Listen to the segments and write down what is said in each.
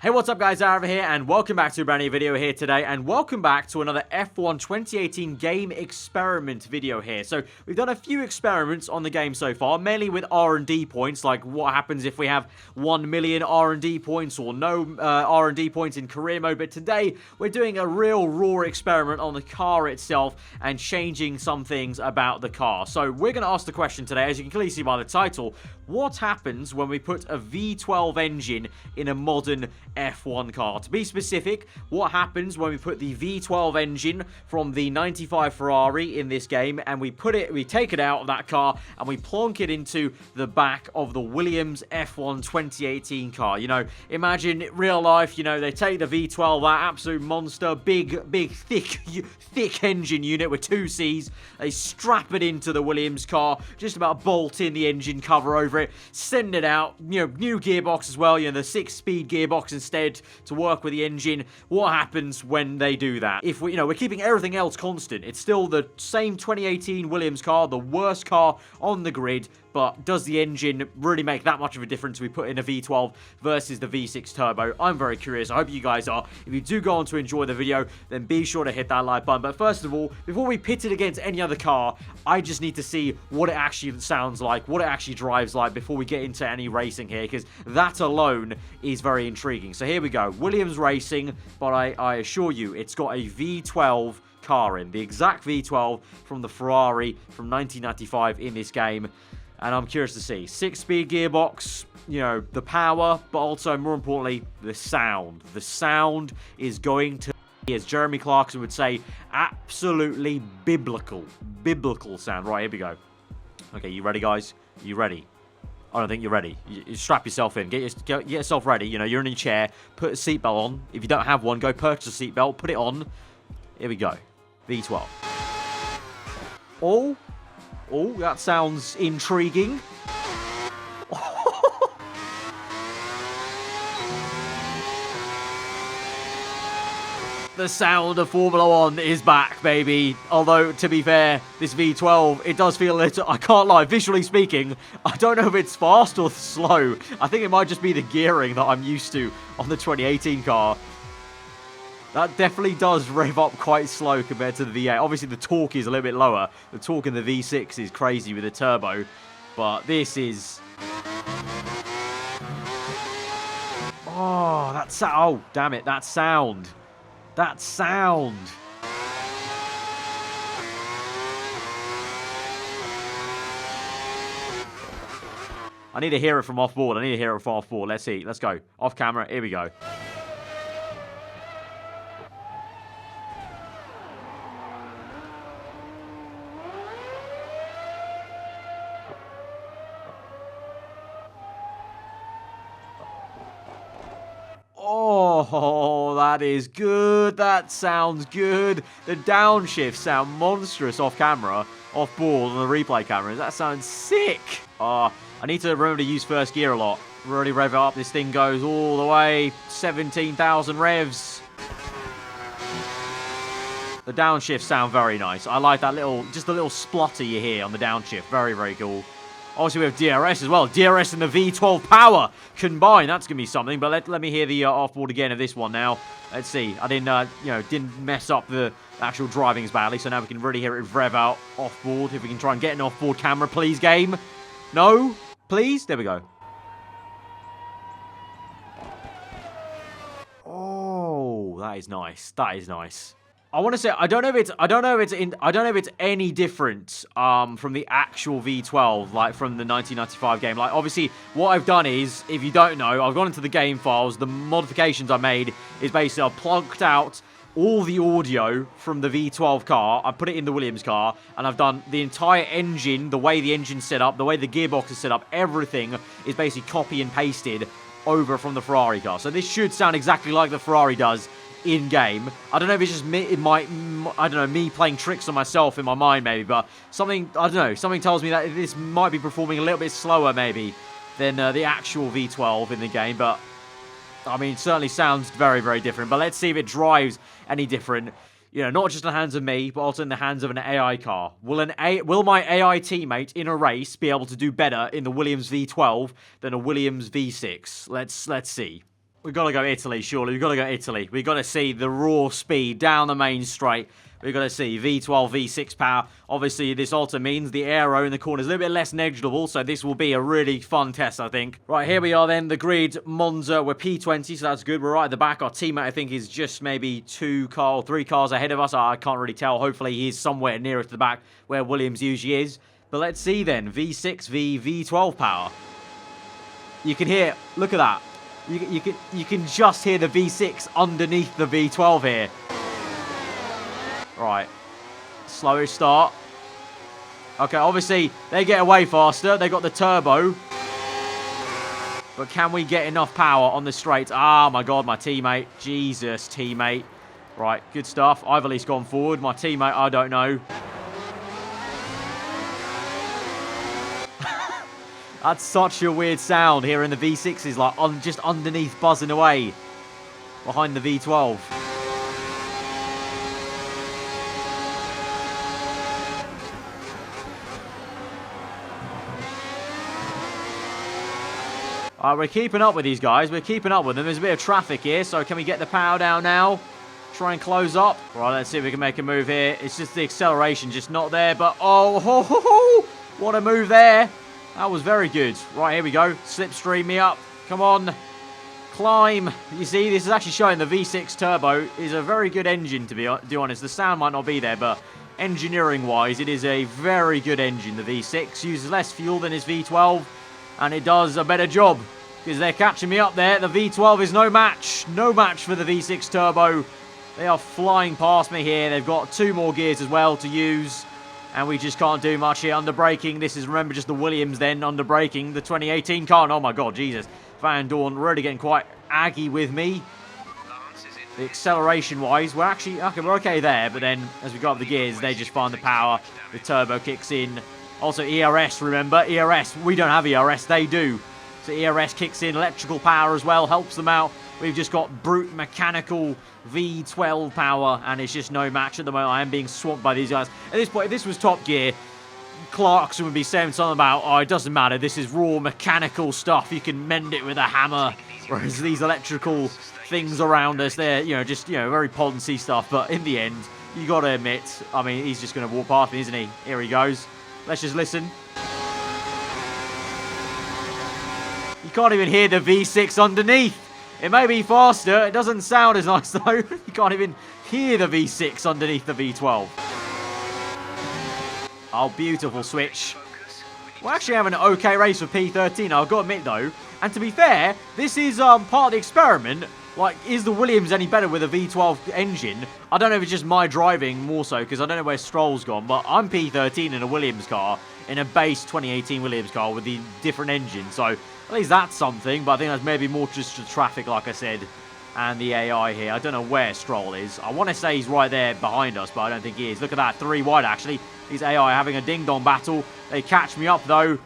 Hey, what's up guys, aarava here, and welcome back to a brand new video here today, and welcome back to another F1 2018 game experiment video here. So, we've done a few experiments on the game so far, mainly with R&D points, like what happens if we have 1 million R&D points or no R&D points in career mode, but today we're doing a real raw experiment on the car itself and changing some things about the car. So, we're going to ask the question today, as you can clearly see by the title, what happens when we put a V12 engine in a modern F1 car? To be specific, what happens when we put the V12 engine from the 95 Ferrari in this game and we take it out of that car and we plonk it into the back of the Williams F1 2018 car? You know, imagine real life, you know, they take the V12, that absolute monster, big, thick engine unit with 2 Cs, they strap it into the Williams car, just about bolt in the engine cover over it, send it out, you know, new gearbox as well, you know, the 6-speed gearbox instead to work with the engine. What happens when they do that? If we, you know, we're keeping everything else constant, it's still the same 2018 Williams car, the worst car on the grid, but does the engine really make that much of a difference we put in a V12 versus the V6 turbo? I'm very curious. I hope you guys are. If you do go on to enjoy the video, then be sure to hit that like button. But first of all, before we pit it against any other car, I just need to see what it actually sounds like, what it actually drives like before we get into any racing here, because that alone is very intriguing. So here we go. Williams Racing, but I assure you, it's got a V12 car in. The exact V12 from the Ferrari from 1995 in this game. And I'm curious to see. 6-speed gearbox, you know, the power, but also, more importantly, the sound. The sound is going to be, as Jeremy Clarkson would say, absolutely biblical. Biblical sound. Right, here we go. Okay, you ready, guys? You ready? I don't think you're ready. You strap yourself in. Get yourself ready. You know, you're in a chair. Put a seatbelt on. If you don't have one, go purchase a seatbelt. Put it on. Here we go. V12. Oh, that sounds intriguing. The sound of Formula 1 is back, baby. Although, to be fair, this V12, it does feel a little, I can't lie, visually speaking, I don't know if it's fast or slow. I think it might just be the gearing that I'm used to on the 2018 car. That definitely does rev up quite slow compared to the V8. Obviously, the torque is a little bit lower. The torque in the V6 is crazy with the turbo. But this is... Oh, that sound. Oh, damn it. That sound. That sound. I need to hear it from off board. Let's see. Let's go. Off camera. Here we go. Oh, that is good. That sounds good. The downshifts sound monstrous off camera, off board on the replay cameras. That sounds sick. I need to remember to use first gear a lot. Really rev it up. This thing goes all the way 17,000 revs. The downshifts sound very nice. I like that little, just the little splutter you hear on the downshift. Very, very cool. Obviously, we have DRS as well. DRS and the V12 power combined. That's going to be something. But let me hear the off-board again of this one now. Let's see. I didn't mess up the actual driving as badly. So now we can really hear it rev out off-board. If we can try and get an off-board camera, please, game. No? Please? There we go. Oh, that is nice. That is nice. I want to say I don't know if it's any different from the actual V12, like from the 1995 game. Like, obviously, what I've done is, if you don't know, I've gone into the game files. The modifications I made is basically I've plunked out all the audio from the V12 car. I put it in the Williams car, and I've done the entire engine, the way the engine's set up, the way the gearbox is set up. Everything is basically copy and pasted over from the Ferrari car. So this should sound exactly like the Ferrari does in game. I don't know if it's just me, me playing tricks on myself in my mind maybe, but something tells me that this might be performing a little bit slower maybe than the actual V12 in the game, but I mean, it certainly sounds very, very different. But let's see if it drives any different. You know, not just in the hands of me, but also in the hands of an AI car. Will my AI teammate in a race be able to do better in the Williams V12 than a Williams V6? Let's see. We've got to go Italy, surely. We've got to go Italy. We've got to see the raw speed down the main straight. We've got to see V12, V6 power. Obviously, this also means the aero in the corner is a little bit less negligible, so this will be a really fun test, I think. Right, here we are then, the grid, Monza. We're P20, so that's good. We're right at the back. Our teammate, I think, is just maybe 3 cars ahead of us. I can't really tell. Hopefully, he's somewhere nearer to the back where Williams usually is. But let's see then, V6 v V12 power. You can hear, look at that. You can just hear the V6 underneath the V12 here. Right. Slowish start. Okay, obviously, they get away faster. They got the turbo. But can we get enough power on the straight? Ah, my God, my teammate. Jesus, teammate. Right, good stuff. I've at least gone forward. My teammate, I don't know. That's such a weird sound here in the V6s, like just underneath, buzzing away behind the V12. We're keeping up with these guys. We're keeping up with them. There's a bit of traffic here, so can we get the power down now? Try and close up. Right, let's see if we can make a move here. It's just the acceleration just not there, but oh, ho, ho, ho, what a move there. That was very good. Right, here we go. Slipstream me up. Come on. Climb. You see, this is actually showing the V6 turbo is a very good engine, to be honest. The sound might not be there, but engineering-wise, it is a very good engine. The V6 uses less fuel than his V12, and it does a better job because they're catching me up there. The V12 is no match. No match for the V6 turbo. They are flying past me here. They've got 2 more gears as well to use. And we just can't do much here. Under braking. This is, remember, just the Williams then. Under braking. The 2018 car. And oh my God, Jesus. Van Dorn really getting quite aggy with me. The acceleration-wise, we're actually... Okay, we're okay there. But then, as we go up the gears, they just find the power. The turbo kicks in. Also, ERS, remember? ERS. We don't have ERS. They do. So ERS kicks in. Electrical power as well. Helps them out. We've just got brute mechanical V12 power, and it's just no match at the moment. I am being swamped by these guys. At this point, if this was Top Gear, Clarkson would be saying something about, oh, it doesn't matter, this is raw mechanical stuff. You can mend it with a hammer. Whereas these electrical things around us, they're, just, very potency stuff. But in the end, you got to admit, I mean, he's just going to walk past me, isn't he? Here he goes. Let's just listen. You can't even hear the V6 underneath. It may be faster. It doesn't sound as nice, though. You can't even hear the V6 underneath the V12. Oh, beautiful switch. We're actually having an okay race for P13, I've got to admit, though. And to be fair, this is part of the experiment. Like, is the Williams any better with a V12 engine? I don't know if it's just my driving more so, because I don't know where Stroll's gone. But I'm P13 in a Williams car, in a base 2018 Williams car with the different engine. So at least that's something, but I think that's maybe more just the traffic, like I said, and the AI here. I don't know where Stroll is. I want to say he's right there behind us, but I don't think he is. Look at that, 3 wide, actually. These AI having a ding-dong battle. They catch me up, though.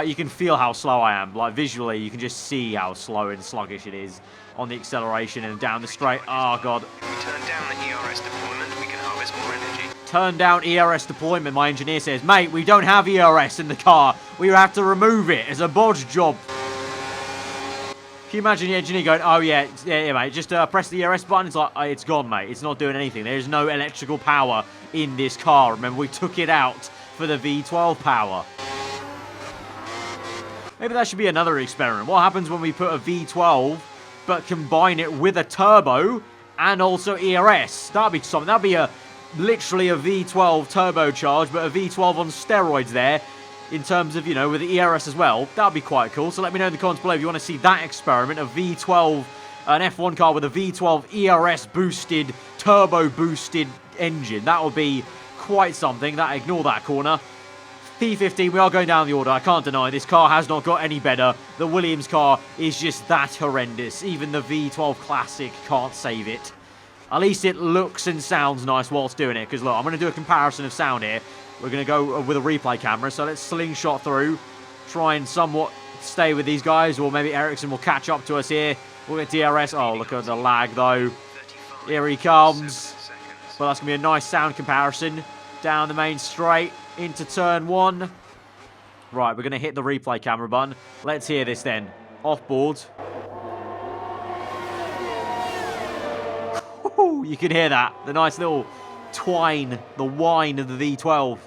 You can feel how slow I am. Like, visually, you can just see how slow and sluggish it is on the acceleration and down the straight. Oh, God. If we turn down the ERS deployment, we can harvest more energy. Turn down ERS deployment, my engineer says. Mate, we don't have ERS in the car. We have to remove it. It's a bodge job. Can you imagine the engineer going, oh, yeah, mate, just press the ERS button. It's like, it's gone, mate. It's not doing anything. There's no electrical power in this car. Remember, we took it out for the V12 power. Maybe that should be another experiment. What happens when we put a V12, but combine it with a turbo and also ERS? That'd be something. That'd be literally a V12 turbocharged, but a V12 on steroids there. In terms of, with the ERS as well. That would be quite cool. So let me know in the comments below if you want to see that experiment. A V12, an F1 car with a V12 ERS boosted, turbo boosted engine. That would be quite something. Ignore that corner. P15, we are going down the order. I can't deny this car has not got any better. The Williams car is just that horrendous. Even the V12 Classic can't save it. At least it looks and sounds nice whilst doing it. Because look, I'm going to do a comparison of sound here. We're going to go with a replay camera, so let's slingshot through. Try and somewhat stay with these guys, or maybe Ericsson will catch up to us here. We'll get DRS. Oh, look at the lag, though. Here he comes. Well, that's going to be a nice sound comparison. Down the main straight, into turn 1. Right, we're going to hit the replay camera button. Let's hear this then. Off board. you can hear that. The nice little twine, the whine of the V12.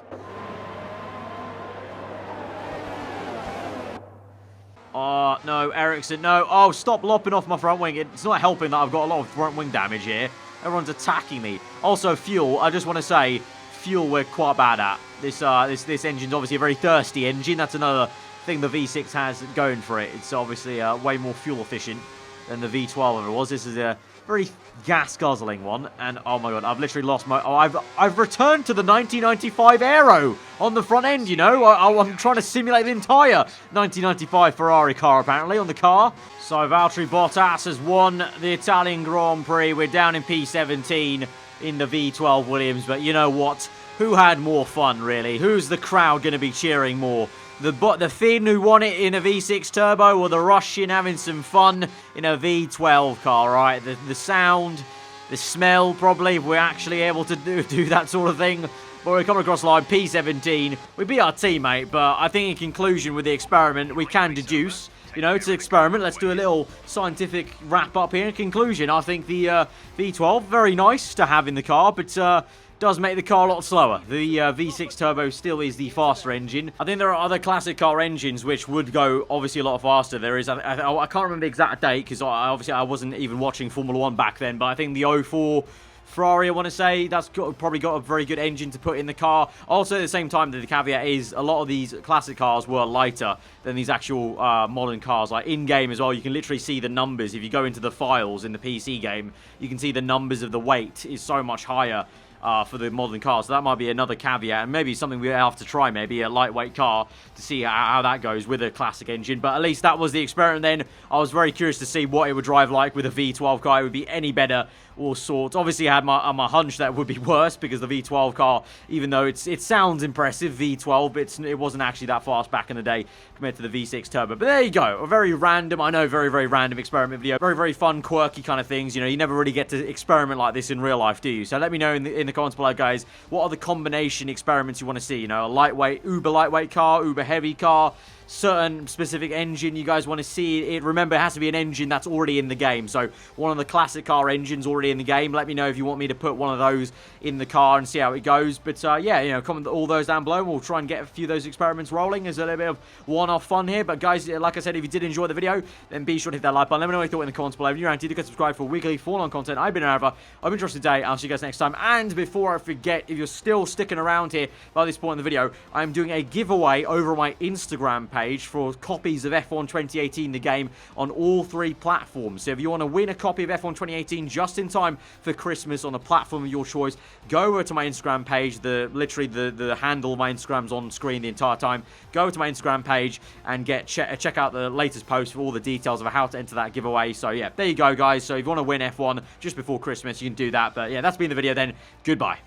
Oh, no, Ericsson, no. Oh, stop lopping off my front wing. It's not helping that I've got a lot of front wing damage here. Everyone's attacking me. Also, fuel, I just want to say, fuel we're quite bad at. This engine's obviously a very thirsty engine. That's another thing the V6 has going for it. It's obviously way more fuel efficient than the V12 ever was. This is a very gas-guzzling one, and oh my god, I've literally lost my... Oh, I've returned to the 1995 Aero on the front end, you know? I'm trying to simulate the entire 1995 Ferrari car, apparently, on the car. So Valtteri Bottas has won the Italian Grand Prix. We're down in P17 in the V12 Williams, but you know what? Who had more fun, really? Who's the crowd going to be cheering more? The Finn who won it in a V6 turbo, or the Russian having some fun in a V12 car, right? The sound, the smell, probably, if we're actually able to do that sort of thing. But we're coming across line P17. We beat our teammate, but I think in conclusion with the experiment, we can deduce, you know, it's an experiment. Let's do a little scientific wrap up here. In conclusion, I think the V12, very nice to have in the car, but does make the car a lot slower. The V6 turbo still is the faster engine. I think there are other classic car engines which would go obviously a lot faster. There is, I can't remember the exact date because obviously I wasn't even watching Formula 1 back then, but I think the 04 Ferrari, I want to say, that's probably got a very good engine to put in the car. Also, at the same time, the caveat is a lot of these classic cars were lighter than these actual modern cars. Like in-game as well, you can literally see the numbers. If you go into the files in the PC game, you can see the numbers of the weight is so much higher for the modern car. So that might be another caveat, and maybe something we have to try, maybe a lightweight car to see how that goes with a classic engine. But at least that was the experiment then. I was very curious to see what it would drive like with a V12 car. It would be any better all sorts. Obviously, I had my hunch that it would be worse because the V12 car, even though it sounds impressive, V12, but it wasn't actually that fast back in the day compared to the V6 turbo. But there you go. A very random, I know, very, very random experiment video. Very, very fun, quirky kind of things. You know, you never really get to experiment like this in real life, do you? So let me know in the comments below, guys, what are the combination experiments you want to see? You know, a lightweight, uber lightweight car, uber heavy car, certain specific engine you guys want to see. Remember, it has to be an engine that's already in the game. So one of the classic car engines already in the game. Let me know if you want me to put one of those in the car and see how it goes. But yeah, you know, comment all those down below and we'll try and get a few of those experiments rolling as a little bit of one-off fun here. But guys, like I said, if you did enjoy the video, then be sure to hit that like button. Let me know what you thought in the comments below. If you're around, do subscribe for weekly Formula 1 content. I've been aarava. I've been Josh today. I'll see you guys next time. And before I forget, if you're still sticking around here by this point in the video, I'm doing a giveaway over my Instagram page for copies of F1 2018, the game, on all 3 platforms. So if you want to win a copy of F1 2018 just in time for Christmas on a platform of your choice, go over to my Instagram page. Literally the handle of my Instagram's on screen the entire time. Go over to my Instagram page and check out the latest post for all the details of how to enter that giveaway. So yeah, there you go, guys. So if you want to win F1 just before Christmas, you can do that. But yeah, that's been the video then. Goodbye.